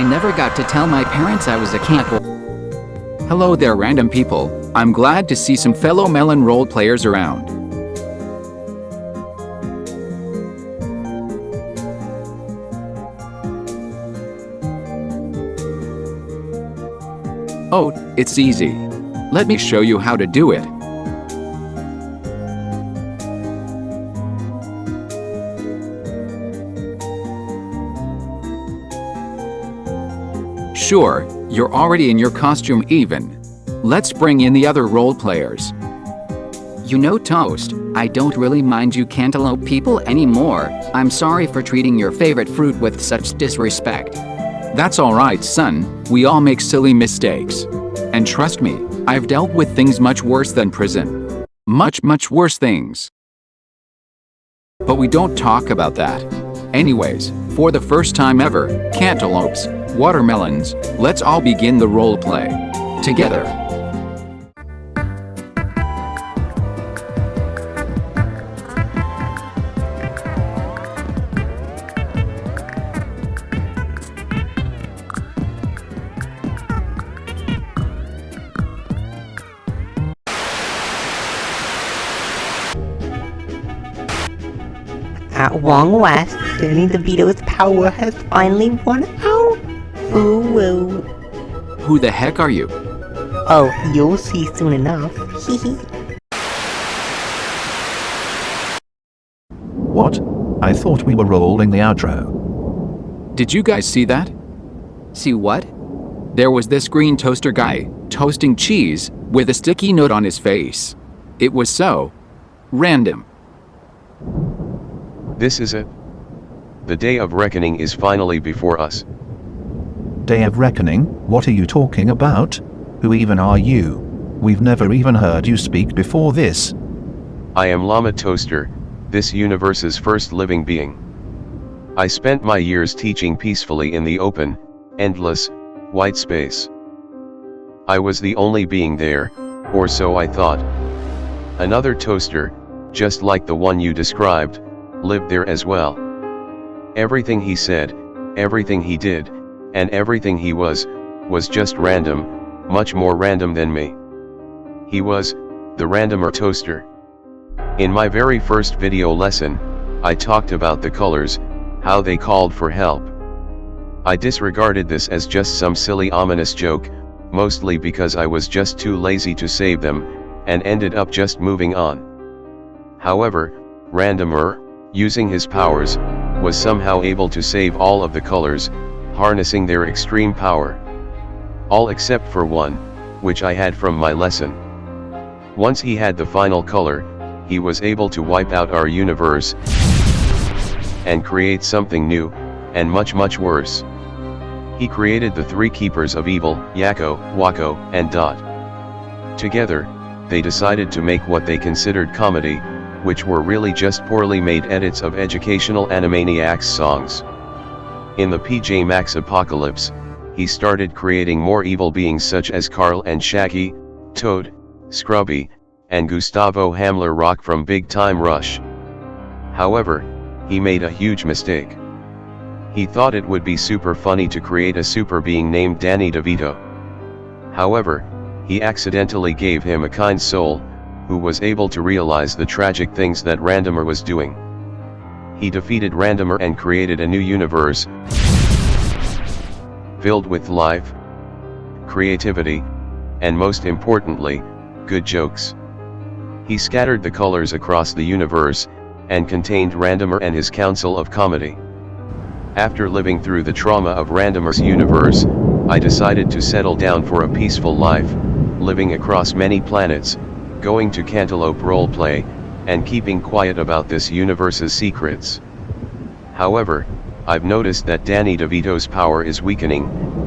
I never got to tell my parents I was a Cantaloupe. Hello there, random people. I'm glad to see some fellow melon role players around. Oh, it's easy. Let me show you how to do it. Sure, you're already in your costume even. Let's bring in the other role players. You know, Toast, I don't really mind you Cantaloupe people anymore. I'm sorry for treating your favorite fruit with such disrespect. That's all right, son. We all make silly mistakes. And trust me, I've dealt with things much worse than prison. Much worse things. But we don't talk about that. Anyways, for the first time ever, cantaloupes, watermelons, let's all begin the role play. Together. At long last, Danny DeVito's power has finally won out. Ooh woo. Who the heck are you? Oh, you'll see soon enough. Hehe. What? I thought we were rolling the outro. Did you guys see that? See what? There was this green toaster guy, toasting cheese, with a sticky note on his face. It was so random. This is it. The day of reckoning is finally before us. Day of reckoning? What are you talking about? Who even are you? We've never even heard you speak before this. I am Llama Toaster, this universe's first living being. I spent my years teaching peacefully in the open, endless, white space. I was the only being there, or so I thought. Another toaster, just like the one you described, lived there as well. Everything he said, everything he did, and everything he was just random, much more random than me. He was the randomer toaster. In my very first video lesson, I talked about the colors, how they called for help. I disregarded this as just some silly ominous joke, mostly because I was just too lazy to save them, and ended up just moving on. However, Randomer, using his powers, was somehow able to save all of the colors, harnessing their extreme power. All except for one, which I had from my lesson. Once he had the final color, he was able to wipe out our universe and create something new, and much worse. He created the three keepers of evil, Yakko, Wako, and Dot. Together, they decided to make what they considered comedy, which were really just poorly made edits of educational Animaniacs songs. In the PJ Masks apocalypse, he started creating more evil beings such as Carl and Shaggy, Toad, Scrubby, and Gustavo Hamler Rock from Big Time Rush. However, he made a huge mistake. He thought it would be super funny to create a super being named Danny DeVito. However, he accidentally gave him a kind soul, who was able to realize the tragic things that Randomer was doing. He defeated Randomer and created a new universe, filled with life, creativity, and most importantly, good jokes. He scattered the colors across the universe, and contained Randomer and his council of comedy. After living through the trauma of Randomer's universe, I decided to settle down for a peaceful life, living across many planets, going to Cantaloupe Roleplay, and keeping quiet about this universe's secrets. However, I've noticed that Danny DeVito's power is weakening,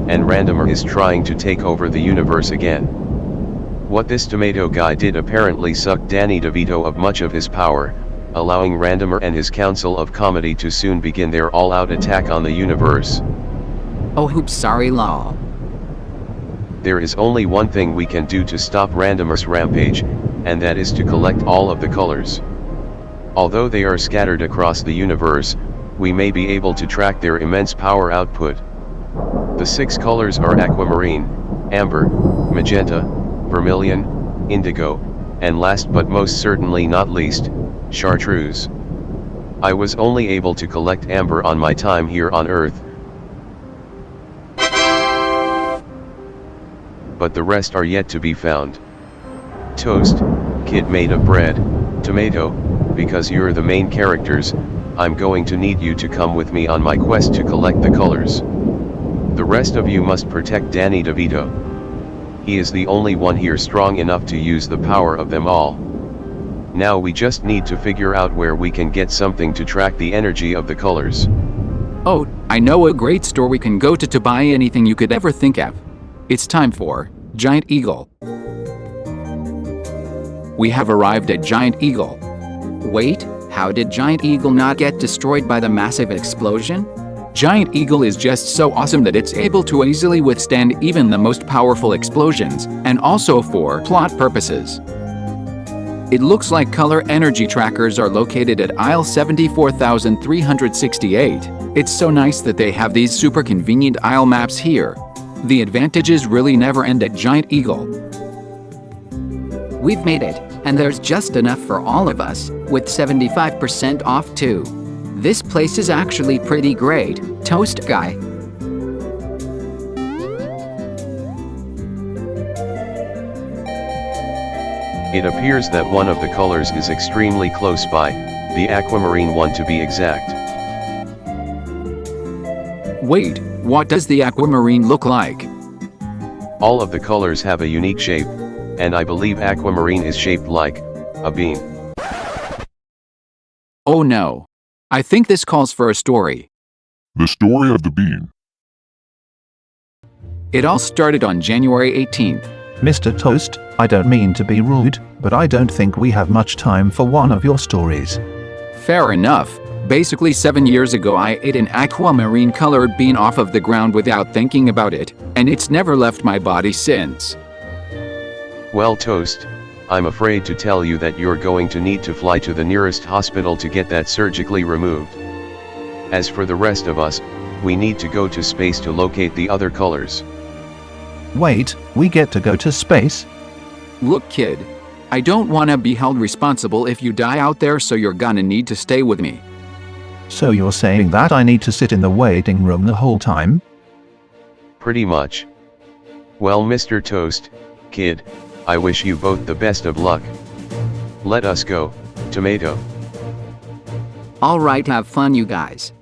and Randomer is trying to take over the universe again. What this tomato guy did apparently sucked Danny DeVito of much of his power, allowing Randomer and his council of comedy to soon begin their all-out attack on the universe. Oh oops, sorry law. There is only one thing we can do to stop Randomer's rampage, and that is to collect all of the colors. Although they are scattered across the universe, we may be able to track their immense power output. The 6 colors are aquamarine, amber, magenta, vermilion, indigo, and last but most certainly not least, chartreuse. I was only able to collect amber on my time here on Earth, but the rest are yet to be found. Toast, kid made of bread, tomato, because you're the main characters, I'm going to need you to come with me on my quest to collect the colors. The rest of you must protect Danny DeVito. He is the only one here strong enough to use the power of them all. Now we just need to figure out where we can get something to track the energy of the colors. Oh, I know a great store we can go to buy anything you could ever think of. It's time for Giant Eagle. We have arrived at Giant Eagle. Wait, how did Giant Eagle not get destroyed by the massive explosion? Giant Eagle is just so awesome that it's able to easily withstand even the most powerful explosions, and also for plot purposes. It looks like color energy trackers are located at aisle 74,368. It's so nice that they have these super convenient aisle maps here. The advantages really never end at Giant Eagle. We've made it, and there's just enough for all of us, with 75% off too. This place is actually pretty great, Toast Guy. It appears that one of the colors is extremely close by, the aquamarine one to be exact. Wait, what does the aquamarine look like? All of the colors have a unique shape, and I believe aquamarine is shaped like a bean. Oh no. I think this calls for a story. The story of the bean. It all started on January 18th. Mr. Toast, I don't mean to be rude, but I don't think we have much time for one of your stories. Fair enough. Basically 7 years ago I ate an aquamarine colored bean off of the ground without thinking about it, and it's never left my body since. Well, Toast, I'm afraid to tell you that you're going to need to fly to the nearest hospital to get that surgically removed. As for the rest of us, we need to go to space to locate the other colors. Wait, we get to go to space? Look, kid, I don't want to be held responsible if you die out there, so you're gonna need to stay with me. So you're saying that I need to sit in the waiting room the whole time? Pretty much. Well, Mr. Toast, kid, I wish you both the best of luck. Let us go, Tomato. Alright, have fun you guys.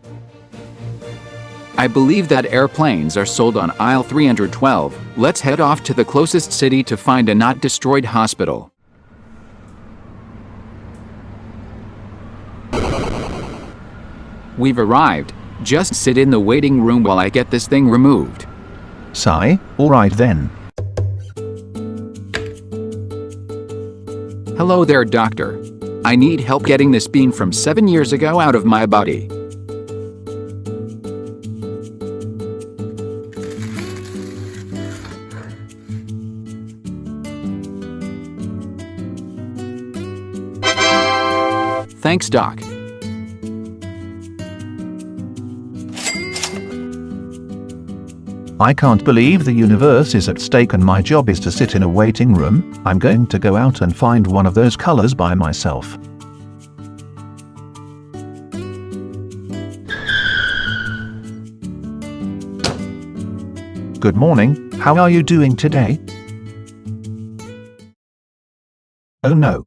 I believe that airplanes are sold on aisle 312. Let's head off to the closest city to find a not destroyed hospital. We've arrived. Just sit in the waiting room while I get this thing removed. Sigh, alright then. Hello there, doctor. I need help getting this bean from 7 years ago out of my body. Thanks, Doc. I can't believe the universe is at stake and my job is to sit in a waiting room. I'm going to go out and find one of those colors by myself. Good morning, how are you doing today? Oh no,